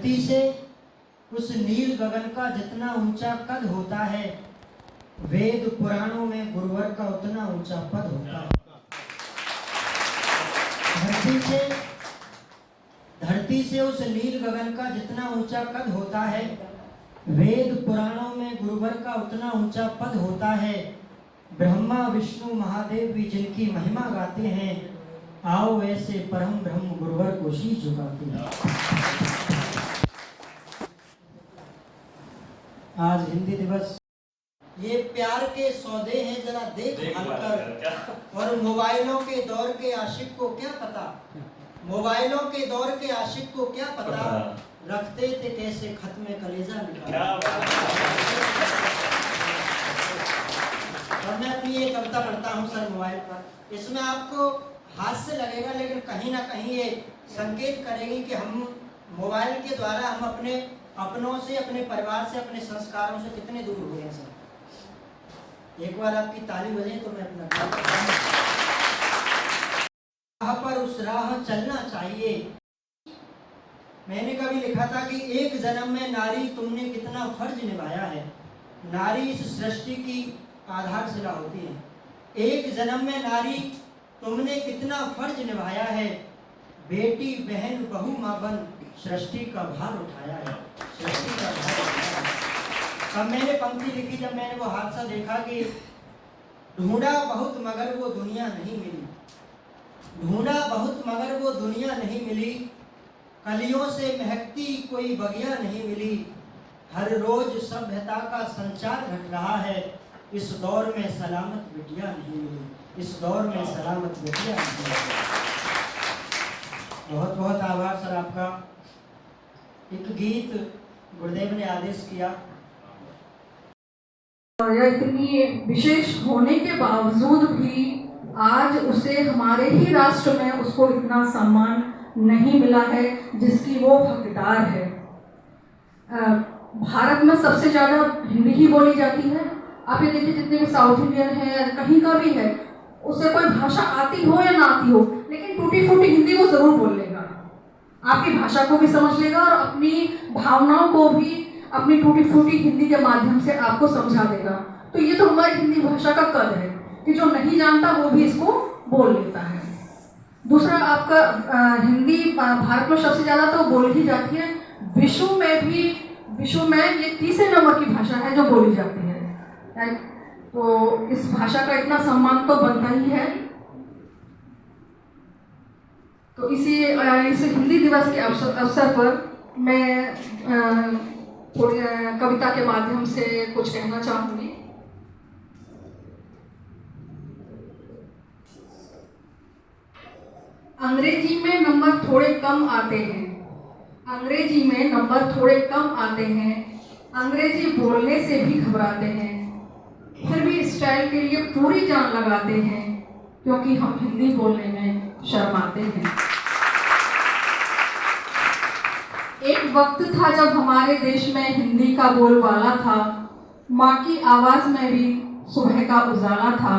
धरती से उस नील गगन का जितना ऊंचा कद होता है, वेद पुराणों में गुरुवर का उतना ऊंचा पद होता है। धरती से उस नील गगन का जितना ऊंचा कद होता है, वेद पुराणों में गुरुवर का उतना ऊंचा पद होता है। ब्रह्मा विष्णु महादेव भी जिनकी महिमा गाते हैं, आओ ऐसे परम ब्रह्म गुरुवर को शीश झुकाते हैं। आज हिंदी दिवस, ये प्यार के सौदे हैं जरा देख कर, और मोबाइलों के दौर के आशिक को क्या पता, मोबाइलों के दौर के आशिक को क्या पता, रखते थे कैसे खत में कलेजा निकाला। और मैं अपनी एक कविता पढ़ता हूँ सर मोबाइल पर। इसमें आपको हास्य लगेगा, लेकिन कहीं ना कहीं ये संकेत करेगी कि हम मोबाइल के द्वारा हम अपने अपनों से, अपने परिवार से, अपने संस्कारों से कितने दूर हुए हैं सर। एक बार आपकी ताली बजे तो मैं अपना राह पर उस राह चलना चाहिए। मैंने कभी लिखा था कि एक जन्म में नारी तुमने कितना फर्ज निभाया है। नारी इस सृष्टि की आधारशिला होती है। एक जन्म में नारी तुमने कितना फर्ज निभाया है। बेटी बहन बहू माँ बन सृष्टि का भार उठाया है, सृष्टि का भार उठाया है। तब मैंने पंक्ति लिखी जब मैंने वो हादसा देखा कि ढूंढा बहुत मगर वो दुनिया नहीं मिली, ढूंढा बहुत मगर वो दुनिया नहीं मिली, कलियों से महकती कोई बगिया नहीं मिली। हर रोज सभ्यता का संचार घट रहा है, इस दौर में सलामत बिटिया नहीं मिली, इस दौर में सलामत बिटिया नहीं मिली। बहुत बहुत आभार सर आपका। एक गीत गुरुदेव ने आदेश किया। यह इतनी विशेष होने के बावजूद भी आज उसे हमारे ही राष्ट्र में उसको इतना सम्मान नहीं मिला है जिसकी वो हकदार है। भारत में सबसे ज़्यादा हिंदी ही बोली जाती है। आप ये देखिए, जितने भी साउथ इंडियन है या कहीं का भी है, उसे कोई भाषा आती हो या ना आती हो, लेकिन टूटी फूटी हिंदी वो ज़रूर बोल लेगा। आपकी भाषा को भी समझ लेगा और अपनी भावनाओं को भी अपनी टूटी फूटी हिंदी के माध्यम से आपको समझा देगा। तो ये तो हमारी हिंदी भाषा का कद है कि जो नहीं जानता वो भी इसको बोल लेता है। दूसरा, आपका हिंदी भारत में सबसे ज़्यादा तो बोली ही जाती है। विश्व में ये तीसरे नंबर की भाषा है जो बोली जाती है। तो इस भाषा का इतना सम्मान तो बनता ही है। तो इस हिंदी दिवस के अवसर पर मैं थोड़ी कविता के माध्यम से कुछ कहना चाहूँगी। अंग्रेजी में नंबर थोड़े कम आते हैं, अंग्रेजी में नंबर थोड़े कम आते हैं, अंग्रेजी बोलने से भी घबराते हैं, फिर भी स्टाइल के लिए पूरी जान लगाते हैं, क्योंकि हम हिंदी बोलने में शर्माते हैं। एक वक्त था जब हमारे देश में हिंदी का बोलबाला था, माँ की आवाज़ में भी सुबह का उजाला था।